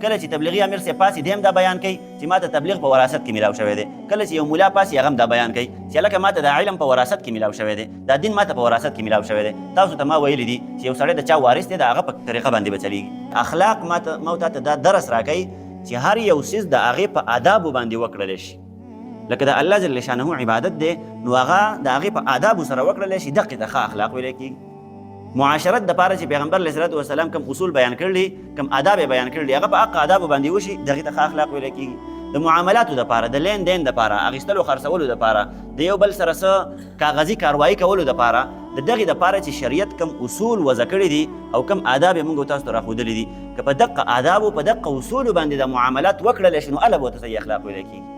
کله چې تبلیغي امیر صاحب پاسې دی هم دا بیان کوي چې ما ته تبلیغ په وراثت کې میلاو شوی دی، کله چې یو مولا پاسې هغه هم دا بیان کوي چې هلکه ما ته دا علم په وراثت کې میلاو شوی دی، دا دین ما ته په وراثت کې میلاو شوی دی. تاسو ته ما ویلي دي چې یو سړی د چا وارث دی د هغه په طریقه باندې به چلیږي. اخلاق ما ته دا درس راکوي چې هر یو څیز د هغې په آدابو باندې وکړلی شي. لکه د الله جل شانه عبادت دی نو هغه د هغې په آدابو سره وکړلی شي، دقې ته ښه اخلاق ویلی کېږي. معاشرت دپاره چې پیغمبر علیه الصلاة والسلام کوم اصول بیان کړلي، کوم آداب یې بیان کړلي، هغه په حق آدابو باندې وشي، دغې ته ښه اخلاق ویلی کېږي. د معاملاتو دپاره، د لین دین دپاره، اخیستلو خرڅولو دپاره، د یو بل سره څه کاغذي کاروایي کولو دپاره، د دغې دپاره چې شریعت کوم اصول وضع کړي دي او کوم آداب یې موږ تاسو ته راښودلي دي، که په دقه آدابو په دقه اصولو باندې د معاملات وکړلی شي نو هله به ورته صحیح اخلاق ویلی کېږي.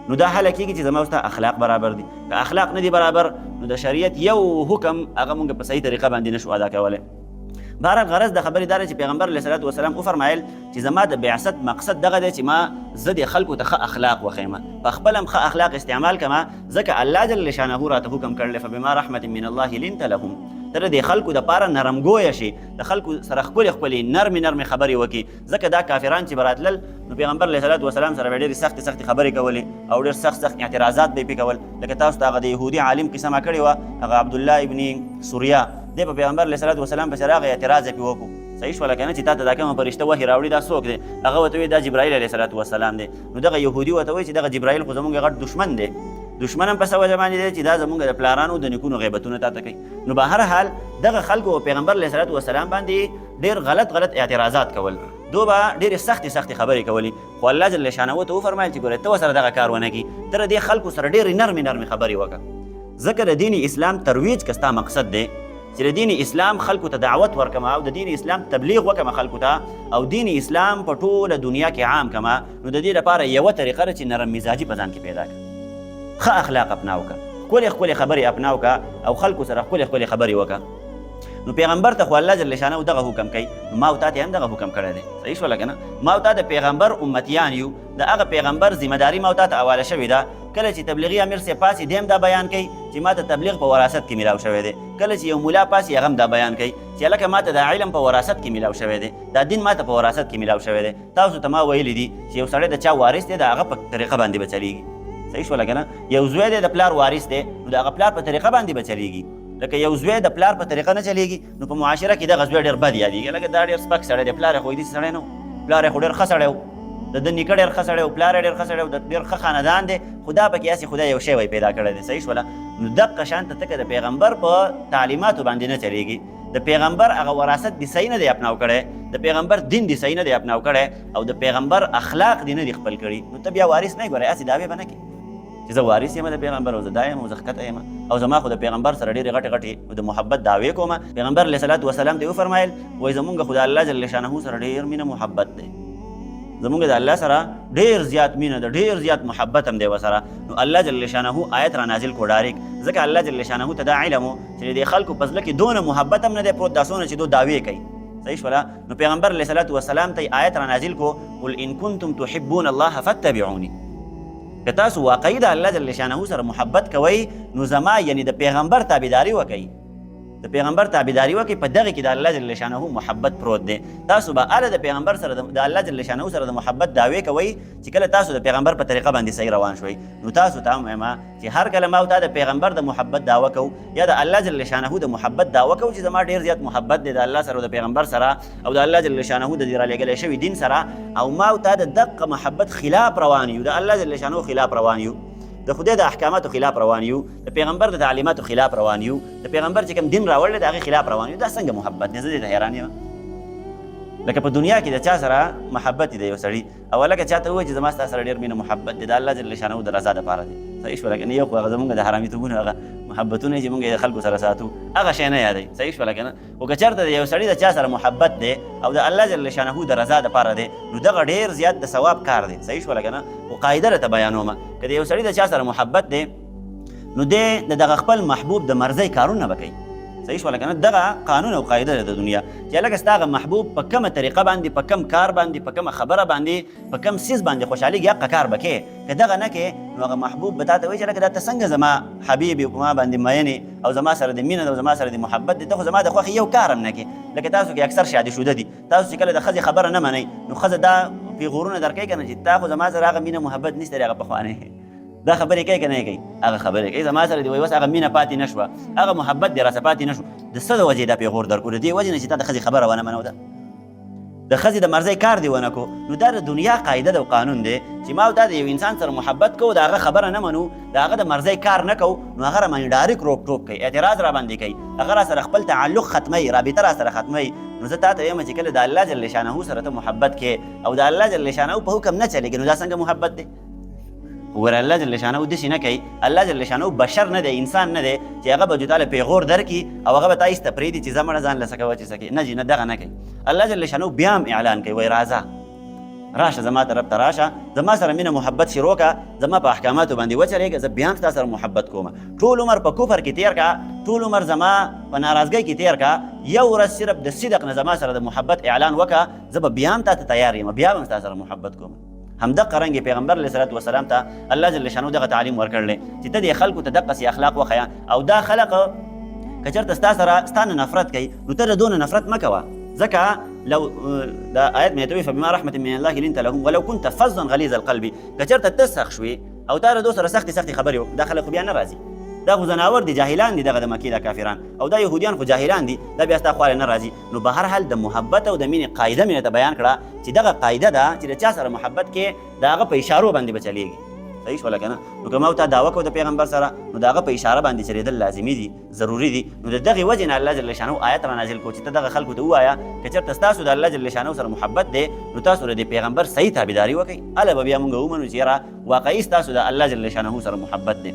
نو دا هله کېږي چې زما ستا اخلاق برابر دي. که اخلاق نه دي برابر نو د شریعت یو حکم هغه موږ په صحیح طریقه باندې نشو ادا کولی. بهرحال غرض د خبرې دا دی چې پیغمبر علیه الصلاة والسلام وفرمایل چې زما د بعثت مقصد دغه دی چې ما زه د خلکو ته ښه اخلاق وښیم، په خپل هم ښه اخلاق استعمال کما، ځکه الله جل شانه راته حکم کړلی فبما رحمة من الله لنت لهم، ته د خلکو دپاره نرمګویه شي، د خلکو سره ښکلې ښکلې نرمې خبرې وکړي، ځکه دا کافران چې به راتلل نو پیغمبر علیه الصلاة والسلام سره به ډېرې سختې خبرې کولې او ډېر سخت اعتراضات به یې پې کول. لکه تاسو ته هغه د یهودي عالم کیسه ما کړې وه، هغه عبدالله ابن سوریا، دی په پیغمبر علیه الصلاة والسلام پسې راغی، اعتراض یې پې وکړو، صحیح شوله که نه چې تا ته دا کومه فرشته وحي راوړي دا څوک دی؟ هغه ورته وایي دا جبرایل علیه الصلاة والسلام دی. نو دغه یهودي ورته وایي چې دغه جبرایل خو زموږ غټ دشمن دی، دشمن هم په څه وجه باندې دی چې دا زموږ د پلارانو د نیکونو غیبتونه تا ته کوي. نو به هر حال دغه خلکو پیغمبر علیه الصلاة والسلام باندې ډېر غلط اعتراضات کول، دو به ډېرې سختې خبرې کولې، خو الله جل شانه ورته وفرمایل چې ګوره ته ورسره دغه کار ونه کړي، ته د دې خلکو سره ډېرې نرمې خبرې وکړه، ځکه د دین اسلام ترویج که ستا مقصد دی چې د دین اسلام خلکو ته دعوت ورکما او د دین اسلام تبلیغ وکما خلکو ته او دین اسلام په ټوله دنیا کې عام کما، نو د دې لپاره یوه طریقه ده چې نرم مزاجي په ځان کې پیدا کړه، ښه اخلاق اپناو کړه، ښکلې خبرې اپناو کړه او خلکو سره ښکلې خبرې وکړه. نو پیغمبر ته خو الله جل شانه دغه حکم کوي، نو ما او تا ته هم دغه حکم کړی دی، صحیح شوله که نه؟ ما او تا د پیغمبر امتیان یو، د هغه پیغمبر ذمهداري ما او تا ته حواله شوې ده. کله چې تبلیغي امیر صاحب پاسې دی هم دا بیان کوي چې ما ته تبلیغ په وراثت کې میلاو شوی دی، کله چې یو مولا پاسې هغه هم دا بیان کوي چې هلکه ما ته دا علم په وراثت کې میلاو شوی دی، دا دین ما ته په وراثت کې میلاو شوی دی. تاسو ته ما ویلي دي چې یو سړی د چا وارث دی د هغه په طریقه باندې به چلیږي، صحیح شوله که نه؟ یو زوی دی د پلار وارث دی نو د هغه پلار په طریقه باندې به چلیږي، لکه یو زوی د پلار په طریقه نه چلیږي نو په معاشره کې دغه زوی ډېر بد یادېږي، لکه دا ډېر سپک سړی دی، پلار یې خو داسې سړی نه و، پلار یې خو ډېر ښه سړی و، د ده نیکه ډېر ښه سړی و، پلار یې ډېر ښه سړی و، د ډېر ښه خاندان دی، خو دا پکې هسې خدای یو شی وی پیدا کړی دی، صحیح شوله؟ نو دقه شانته ته که د پیغمبر په تعلیماتو باندې نه چلیږي، د پیغمبر هغه وراثت دې صحیح نه دی اپناو کړی، د پیغمبر دین دې صحیح نه دی اپناو کړی او د پیغمبر اخلاق دې نه دي خپل کړي، نو ته بیا وارث نه یې. ګورئ هسې دعوې به نه کړي چې زه وارث یم د پیغمبر او زه دا یم او زه ښکته یم او زما خو د پیغمبر سره ډېرې غټې د محبت دعوې کومه. پیغمبر علیه الصلاة والسلام ته یې وفرمایل وایي زمونږ خو د الله جل شانه سره ډېر مینه محبت دی، زمونږ د الله سره ډېر زیات مینه ده، ډېر زیات محبت هم دی ورسره. نو الله جل شانه آیت را نازل کړو ډایرک، ځکه الله جل شانه ته دا علم و چې د خلکو په زړه کې دونه محبت هم نه دی پروت دا څونه چې دو دعوې کوي، صحیح شوله؟ نو پیغمبر علیه الصلاة والسلام ته آیت را نازل کړو قل ان کنتم تحبون الله فاتبعوني، که تاسو واقعي د الله جل شانه سره محبت کوئ نو زما یعنی د پیغمبر تابعداري وکئ، د پیغمبر تابعداري وکړي، په دغه کې د الله جل شانه محبت پروت دی. تاسو به اله د پیغمبر سره د الله جل شانه سره د محبت دعوې کوئ چې کله تاسو د پیغمبر په طریقه باندې صحیح روان شوئ. نو تاسو ته هم وایم چې هر کله ما او تا د پیغمبر د محبت دعوه کوو یا د الله جل شانه د محبت دعوه کوو چې زما ډېر زیات محبت دی د الله سره او د پیغمبر سره او د الله جل شانه د دې رالیږلی شوي دین سره، او ما او تا د دقه محبت خلاف روان یو، د الله جل شانه خلاف روان یو، د خدای د احکاماتو خلاف روان یو، د پیغمبر د تعلیماتو خلاف روان یو، د پیغمبر چې کوم دین راوړلی د هغې خلاف روان یو، دا څنګه محبت دی؟ زه دې ته حیران یم. لکه په دنیا کې د چا سره محبت دی یو سړي او لکه چاته ووایي چې زما ستا سره ډېر مینه محبت دی د الله جل شانه د رضا دپاره دی، صحیح شوه؟ لکه یو خو هغه زمونږ د حرامیتوبونه هغه محبتونه چې مونږ یې د خلکو سره ساتو هغه شی نه یادوي، صحیح شوه؟ لکه نه خو که چېرته د یو سړي د چا سره محبت دی او د الله جل شانه د رضا دپاره دی نو دغه ډېر زیات د ثواب کار دی، صحیح شوه؟ لکه نه خو قاعده راته بیانومه که د یو سړي د چا سره محبت دی نو دی د دغه خپل محبوب د مرضۍ کارونه به کوي، صحیح شو لکه دغه قانون او قاعده ده د دنیا چې لکه ستا هغه محبوب په کومه طریقه باندې په کوم کار باندې په کومه خبره باندې په کوم څیز باندې خوشحالېږي هغه کار به کوې که دغه نه کوې نو هغه محبوب به تا ته وایي چې لکه دا ته څنګه زما حبیب یې په ما باندې مینې او زما سره د مینه ده او زما سره د محبت دی ته خو زما د خوښې یو کار هم نه کوې لکه تاسو کې اکثر شادي شوده دي تاسو چې کله د ښځې خبره نه منئ نو ښځه دا پیغورونه درکوي که نه چې تا خو زما سره هغه مینه محبت نشته دی هغه پخوانی دا خبرې کوي که نه کوي هغه خبرې کوي زما سره دی وایي اوس هغه مینه پاتې نه شوه هغه محبت دی راسه پاتې نه شو د څه د وجې دا پیغور درکړو د دې وجې نه چې تا د ښځې خبره ونه منو ده د ښځې د مرضۍ کار دی ونه کړو نو دا د دنیا قاعده ده او قانون دی چې ما او تا د یو انسان سره محبت کوو د هغه خبره نه منو د هغه د مرضۍ کار نه کوو نو هغه راباندې ډایرکټ روک ټوک کوي اعتراض راباندې کوي هغه را سره خپل تعلق ختموي رابطه را سره ختموي نو زه تا ته وایم چې کله د الله جل شانه سره ته محبت کوې او د الله جل شانه په حکم نه چلېږي نو دا څنګه محبت دی وګوره الله جل شانه داسې نه کوي الله جل شانه بشر نه دی انسان نه دی چې هغه به جو تاله پیغور درکړي او هغه به تا ایسته پرېږدي چې زه مړه ځان له څه کوه چې څه کوې نه جي نه دغه نه کوي الله جل شانه بیا هم اعلان کوي وایي راځه راشه زما طرف ته راشه زما سره مینه محبت شروع کړه زما په احکاماتو باندې وچرېږه زه بیا هم ستا سره محبت کوم ټول عمر په کفر کې تېر کړه ټول عمر زما په ناراضګۍ کې تېر کړه یو ورځ صرف د صدق نه زما سره د محبت اعلان وکړه زه به بیا هم تا ته تیار یم بیا به هم ستا سره محبت کوم همدغه رنګې پیغمبر علیه صلات وسلام ته الله جل شانو دغه تعلیم ورکړلی چې ته دې خلکو ته دقسې اخلاق وښیه او دا خلق که چېرته ستا سره ستا نه نفرت کوي نو ته د دونه نفرت مه کوه ځکه لو دا آیت مې ته وایي فبما رحمة من الله لنت لهم ولو كنت فظا غلیظ القلب که چېرته ته سخت شوې او تا د دو سره سختې سختې خبرې وکړو دا خلک خو بیا نه راځي دا خو زناور دي جاهلان دي دغه د مکې دا کافران او دا یهودیان خو جاهلان دي دا بیا ستا خواله نه راځي نو به هر حال د محبت او د مینې قاعده مې ته بیان کړه چې دغه قاعده ده چې د چا سره محبت کې د هغه په اشارو باندې به چلیږي صحیح شوله که نه نو که ما تا دعوه کوو د پیغمبر سره نو د هغه په اشاره باندې چلېدل لازمي دي ضروري دي نو د دغې وجې نه الله جل شانه آیت را نازل کړو چې ته دغه خلکو ته ووایه که چېرته ستاسو د الله جل شانه سره محبت دی نو تاسو د پیغمبر صحیح تابعداري وکړئ هله به بیا مونږ ومنو چې یاره واقعي ستاسو د الله جل شانه سره محبت دی